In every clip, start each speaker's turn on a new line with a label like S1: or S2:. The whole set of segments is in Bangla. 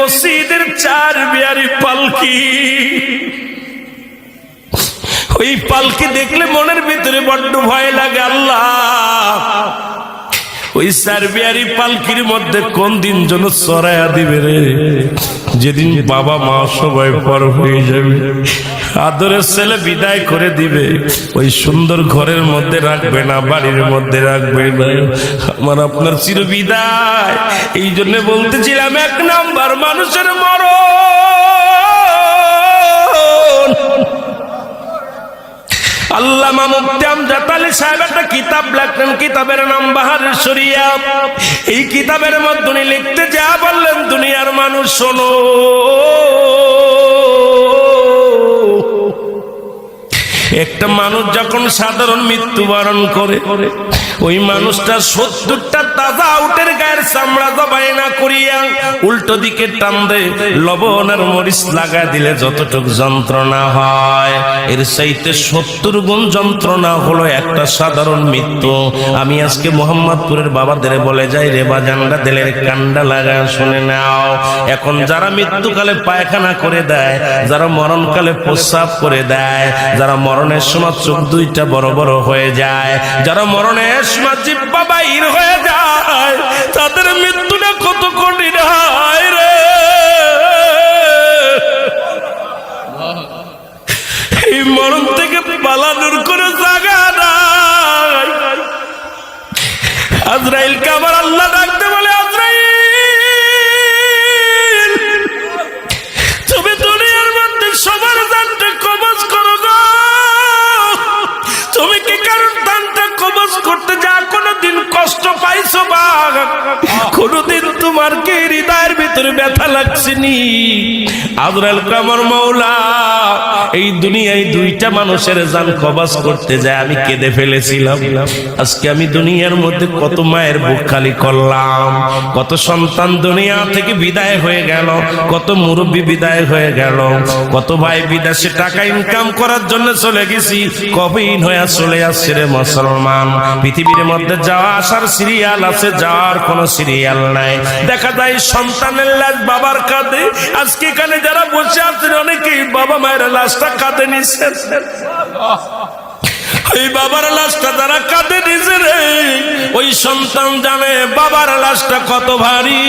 S1: মসজিদের চার বিয়ারি পালকি, ওই পালকি দেখলে মনের ভিতরে বড্ড ভয় লাগে। আল্লাহ, ওই চার বিয়ারি পালকির মধ্যে কোন দিন যেন চড়াইয়া দিবে রে, যেদিন বাবা মা সবাই পর হয়ে যাবে, আদরের ছেলে বিদায় করে দিবে, ওই সুন্দর ঘরের মধ্যে রাখবে না, বাড়ির মধ্যে রাখবে না, আমার আপনার চির বিদায়। এই জন্য বলতেছিলাম, এক নাম্বার মানুষের মরণ। আল্লামা মুফতি আমজাদ আলী সাহেব একটা কিতাব লেখলেন, কিতাবের নাম বাহারুস শরিয়া। এই কিতাবের মধ্যে উনি লিখতে যা বললেন, দুনিয়ার মানুষ শোনো, একটা মানুষ যখন সাধারণ মৃত্যুবরণ করে, ওই মানুষটা 70টা তাজা উটের গায়ের চামড়া জবাই না করিয়া উল্টো দিকে টান দেয়, লবণ আর মরিচ লাগা দিলে যতটুক যন্ত্রণা হয়, এর চাইতে 70 গুণ যন্ত্রণা হলো একটা সাধারণ মৃত্যু। আমি আজকে মোহাম্মদপুরের বাবাদের বলে যাই, রে বাজানরা দিলের কান্ডা লাগা শুনে নাও। এখন যারা মৃত্যুকালে পায়খানা করে দেয়, যারা মরণকালে প্রস্রাব করে দেয়, যারা মরণের সময় চোখ দুইটা বড় বড় হয়ে যায়, যারা মরণের সময় জিহ্বা বাইর হয়ে যায়, তাদের মৃত্যুটা কত কঠিন হয় রে। এই মরণ থেকে পালানোর কোনো জায়গা নাই। আজরাইলকে আবার আল্লাহ ডাকতে বলে, আজরাইল, তুমি দুনিয়ার মধ্যে সবার জানটা কবজ করো গো। তুমি কি কারণ দানটা কবজ করতে যা কোনদিন কষ্ট পাইছো বা কোনদিন তোমার কি হৃদয়ের ভিতরে ব্যথা লাগছেনি? আজরাইল কামর মাওলা, এই দুনিয়ায় দুইটা মানুষের জান কবজ করতে যায় আমি কেঁদে ফেলেছিলাম। আজকে আমি দুনিয়ার মধ্যে কত মায়ের বুক খালি করলাম, কত সন্তান দুনিয়া থেকে বিদায় হয়ে গেল, কত মুরব্বী বিদায় হয়ে গেল, কত ভাই বিদেশে টাকা ইনকাম করার জন্য চলে গেছি, কবিন হয়ে চলে আসছে রে মুসলমান। পৃথিবীর মধ্যে যাওয়া আসার সিরিয়াল আছে, যাওয়ার কোনো সিরিয়াল নাই। দেখা যায় সন্তানের লাশ বাবার কাঁধে। আজকে এখানে যারা বসে আছেন অনেকেই বাবা মায়ের লাশটা কাঁধে নিচ্ছেন। ওই বাবার লাশটা যারা কাঁধে নিছে রে, ওই সন্তান জানে বাবার লাশটা কত ভারী,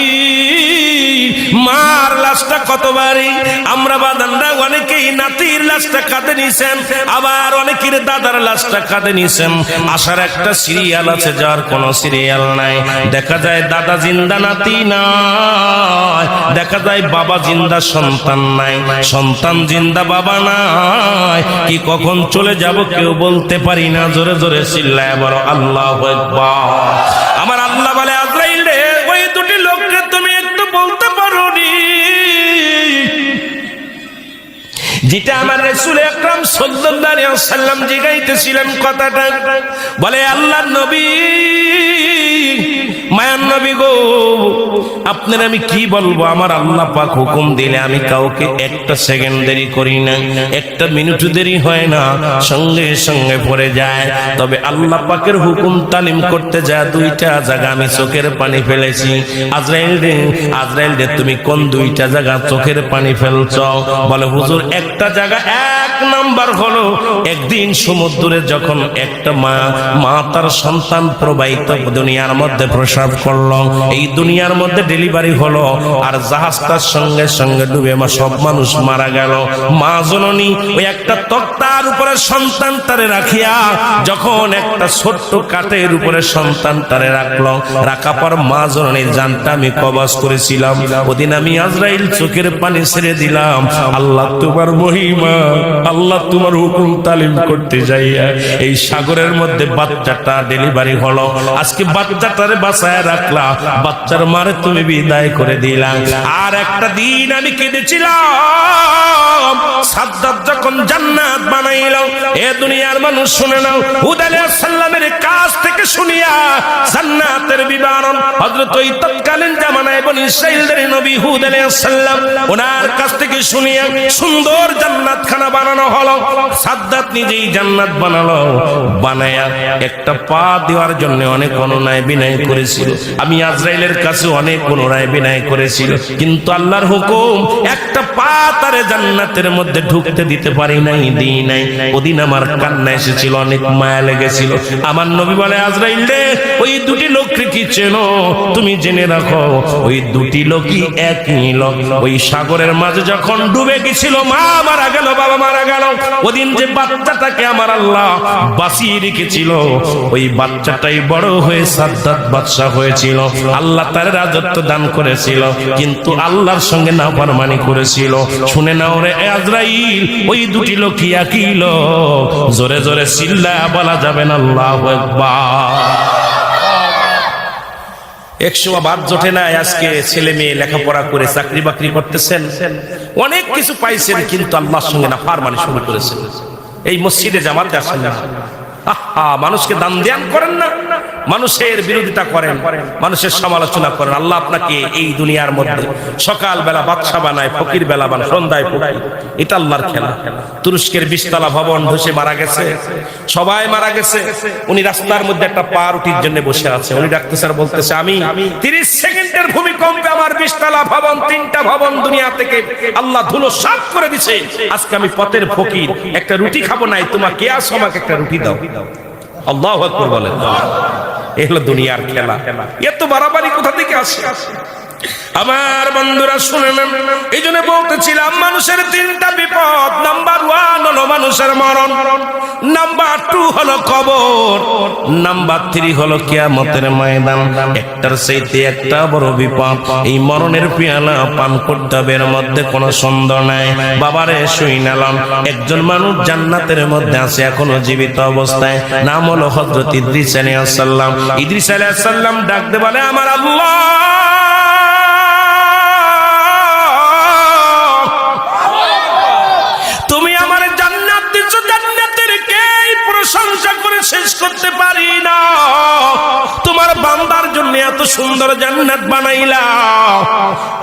S1: মার লাশটা কত ভারী। আমরা বাদানরা অনেকেই নাতির লাশটা কাঁধে নিছেন, আবার অনেকের দাদার লাশটা কাঁধে নিছেন। আসার একটা সিরিয়াল আছে, যার কোনো সিরিয়াল নাই। দেখা যায় দাদা জিন্দা, নাতি নাই। দেখা যায় বাবা জিন্দা, সন্তান নাই। সন্তান জিন্দা, বাবা নাই। কি কখন চলে যাব কেউ বলতে পারি না। জোরে জোরে চিল্লায় বলো আল্লাহু আকবার। আমার আল্লাহ বলে, আজরাইল রে, ওই দুটি লোককে তুমি একটু বলতে পারোনি যেটা আমার রাসূল আকরাম সাল্লাল্লাহু আলাইহি ওয়াসাল্লাম জিগাইতেছিলেন কথাটা। বলে, আল্লাহর নবী, মায়ার নবী গো, আপনার আমি কি বলবো? আমার আল্লাহ পাক হুকুম দিলে আমি কাউকে একটা সেকেন্ড দেরি করি না, একটা মিনিট দেরি হয় না, সঙ্গে সঙ্গে পড়ে যায়। তবে আল্লাহ পাকের হুকুম তালিম করতে যায় দুইটা জায়গা আমি চোখের পানি ফেলেছি। আজরাইল রে, তুমি কোন দুইটা জায়গা চোখের পানি ফেলছ? বলে, হুজুর, একটা জায়গা, এক নাম্বার হলো একদিন সমুদ্রে যখন একটা মা তার সন্তান প্রবাহিত দুনিয়ার মধ্যে প্রসব করলো, এই দুনিয়ার মধ্যে ডেলিভারি হলো, আর জাহাজটার সঙ্গে সঙ্গে ডুবে সব মানুষ মারা গেল। মা জননী ওই একটা তক্তার উপরে সন্তান তারে রাখিয়া, যখন একটা ছোট্ট কাঠের উপরে সন্তান তারে রাখলো, রাখা পর মা জননীর জানটা আমি কবজ করেছিলাম। ওদিন আমি আজরাইল চোখের পানি ছেড়ে দিলাম। আল্লাহ তোমার মহিমা, আল্লাহ তোমার হুকুম তালিম করতে যাইয়া এই সাগরের মধ্যে বাচ্চাটা ডেলিভারি হলো। আজকে বাচ্চাটারে বাঁচায় রাখলা, বাচ্চার মারে তুমি বিদায় করে দিলা। আর একটা দিন আমি কেঁদেছিলাম, সাদ্দাত যখন জান্নাত বানাইল। এ দুনিয়ার মানুষ শুনে নাও, হুদ আলাইহিস সালামের কাছ থেকে শুনিয়া জান্নাতের বিবরণ হযরত ওই তৎকালীন জামানায় বনি ইসরাঈলদের নবী হুদ আলাইহিস সালাম, ওনার কাছ থেকে শুনিয়া সুন্দর জান্নাত খানা বানানো হলো। সাদ্দাত নিজেই জান্নাত বানালো, বানায়া একটা পা দেওয়ার জন্য অনেক অনুনয় বিনয় করেছিল। আমি আজরাইলের কাছে অনেক পুনরায় বিনয় করেছিল, কিন্তু আল্লাহর হুকুম একটা পা তারে জান্নাতের মধ্যে ঢুকতে দিতে পারি নাই, দিই নাই। ওদিন আমার কান্না এসেছিল, অনেক মায়া লেগেছিল। আমার নবী বলে, আজরাইল রে, ওই দুটি লোককে কি চেনো? তুমি জেনে রাখো, ওই দুটি লোকই একই লোক। ওই সাগরের মাঝে যখন ডুবে গেছিল, মা মারা গেল, বাবা মারা গেল, ওদিন যে বাচ্চাটাকে আমার আল্লাহ বাঁচিয়ে রেখেছিল, ওই বাচ্চাটাই বড় হয়ে সাদ্দাত বাদশা হয়েছিল। আল্লাহ তার রাজত্ব দান করেছিল, কিন্তু আল্লাহর সঙ্গে নাফরমানি করেছিল। শুনে নাও রে আজরাইল, ওই দুটি লোকই একই লোক। জোরে জোরে চিল্লায়া বলা যাবে না আল্লাহু আকবার। 100 বাদ জোটে না। আজকে ছেলে মেয়ে লেখাপড়া করে চাকরি বাকরি করতেছেন, অনেক কিছু পাইছেন, কিন্তু আল্লাহর সঙ্গে নাফরমানি শুরু করেছেন। এই মসজিদে জামাতে আসেন না, মানুষকে দান ধ্যান করেন না, মানুষের বিরোধিতা করেন, মানুষের সমালোচনা করেন। আল্লাহ আপনাকে এই দুনিয়ার মধ্যে সকাল বেলা বাদশা বানায়, ফকির বেলা বানায়, সন্ধ্যায় ফকির। এটা আল্লাহর খেলা। তুরস্কের 20 তলা ভবন ধসে মারা গেছে, সবাই মারা গেছে। উনি রাস্তার মধ্যে একটা পা রুটির জন্য বসে আছে। উনি ডাকতেছে আর বলতেছে, আমি 30 সেকেন্ডের ভূমিকম্পে আমার 20 তলা ভবন, 3টা ভবন দুনিয়া থেকে আল্লাহ ধুলো সাফ করে দিছে। আজকে আমি পথের ফকির, একটা রুটি খাবো নাই, তোমাকে কে আছো, আমাকে একটা রুটি দাও। আল্লাহু আকবার বলেন। এই হলো দুনিয়ার খেলা। এত বাড়াবাড়ি কোথা থেকে আসে? আমার বন্ধুরা শুনে নেন, এই জন্য বলতেছিলাম মানুষের 3টা বিপদ। নাম্বার 1 হলো মানুষের মরণ, নাম্বার 2 হলো কবর, নাম্বার 3 হলো কিয়ামতের ময়দান। একটার চাইতে একটা বড় বিপদ। এই মরণের পেয়ালা পান করতে হবে, এর মধ্যে কোনো সন্দেহ নাই। বাবারে শুইনালাম, একজন মানুষ জান্নাতের মধ্যে আছে এখনো জীবিত অবস্থায়, নাম হলো হযরত ইদ্রিস আলাইহিস সালাম। ইদ্রিস আলাইহিস সালাম ডাকতে বলে, আমার আল্লাহ, প্রশংসা করে শেষ করতে পারি না। তোমার বান্দার জন্য এত সুন্দর জান্নাত বানাইলা।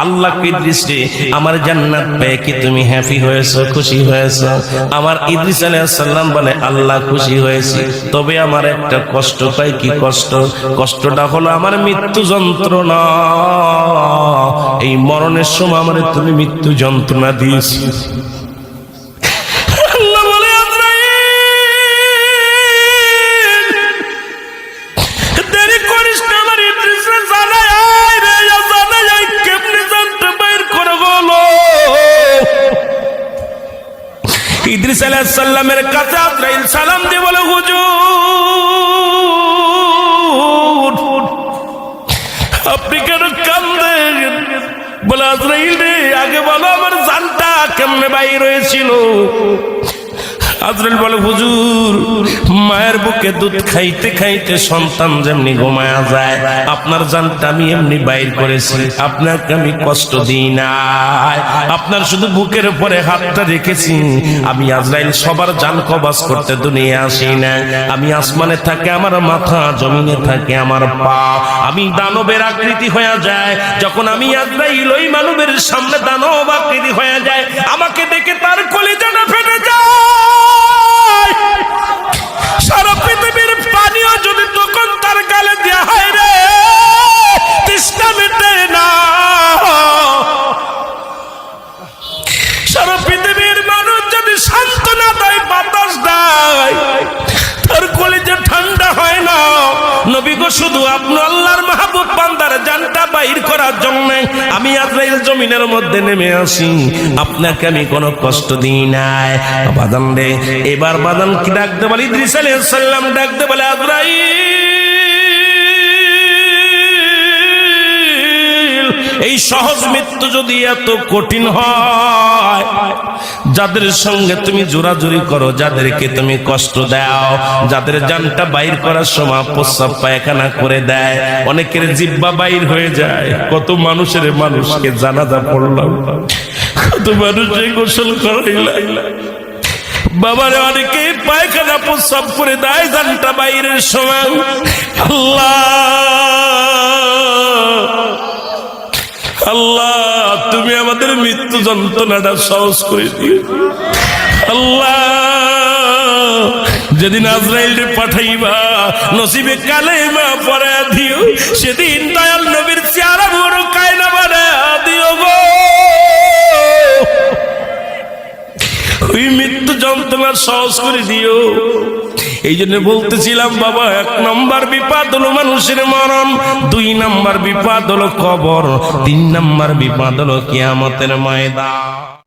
S1: আল্লাহ ইদ্রিস রে, আমার জান্নাত পেয়ে কি তুমি হ্যাপি হয়েছো, খুশি হয়েছো? আমার ইদ্রিস আলাইহিস সালাম বলে, আল্লাহ খুশি হয়েছি, তবে আমার একটা কষ্ট পাই। কি কষ্ট? কষ্টটা হলো আমার মৃত্যু যন্ত্রণা। এই মরণের সময় আমার তুমি মৃত্যু যন্ত্রণা দিয়েছি। ইদ্রিস আলাইহিস সালামের কাছে আজরাইল সালাম দিয়ে বলে, হুজুর আপনি কেন কাঁদেন? বলে, আজরাইল রে, আগে বলো আমার জানটা কেমনে বাইর হয়েছিল। আজরাইল বলে, হুজুর মায়ের বুকে দুধ খাইতে খাইতে সন্তান যেমনি ঘুমায়া যায়, আপনার জানটা আমি এমনি বাইর করেছি। আপনাকে আমি কষ্ট দিই নাই, আপনার শুধু বুকের উপরে হাতটা রেখেছি। আমি আজরাইল সবার জান কবজ করতে দুনিয়া আসি না। আমি আসমানে থাকে আমার মাথা, জমিনে থাকে আমার পা। আমি দানবের আকৃতি হয়ে যায়। যখন আমি আজরাইল ওই মানবের সামনে দানব আকৃতি হয়ে যায়, আমাকে দেখে তার কলিজাটা ফেটে যায়। সারা পৃথিবীর পানিও যদি তখন তার গালে দেয়া হয় রে, তৃষ্ণা মেটে না। সারা পৃথিবীর মানুষ যদি সান্ত্বনা দেয়, বাতাস দেয়, তার কলিজা ঠান্ডা হয় না। নবী গো, শুধু আপনি আল্লাহর মাহবুব বান্দার জানটা বাইর করার জন্য আমি আজরাইল জমিনের মধ্যে নেমে আসি। আপনাকে আমি কোনো কষ্ট দিই নাই। বাদান রে, এবার বাদান কি ডাকতে বলে? ইদ্রিস আলাইহিস সালাম ডাকতে বলে, আজরাইল, এই সহজ মৃত্যু যদি এত কঠিন হয়, যাদের সঙ্গে তুমি জোরাজুরি করো, যাদেরকে তুমি কষ্ট দাও, যাদের জানটা বাইর করার সময় প্রস্রাব পায়খানা করে দেয়, অনেকের জিহ্বা বাইর হয়ে যায়। কত মানুষকে জানাজা পড়লাম, কত মানুষের গোসল করাইলাম, বাবারে অনেকে পায়খানা প্রস্রাব করে দেয় জানটা বাইরের সময়। আল্লাহ আল্লাহ, তুমি আমাদের মৃত্যু যন্ত্রণাটা সহজ করে দিও। আল্লাহ, যেদিন আজরাইলকে পাঠাইবা, নসিবে কালেমা পড়া দিও। সেদিন দয়াল নবীর চেহারা মোরকায় ওই মৃত্যু যন্ত্রণা সহজ করে দিও। এই জন্য বলতেছিলাম বাবা, 1 নম্বর বিপদ হলো মানুষের মরণ, 2 নম্বর বিপদ হলো কবর, 3 নম্বর বিপদ হলো কিয়ামতের ময়দান।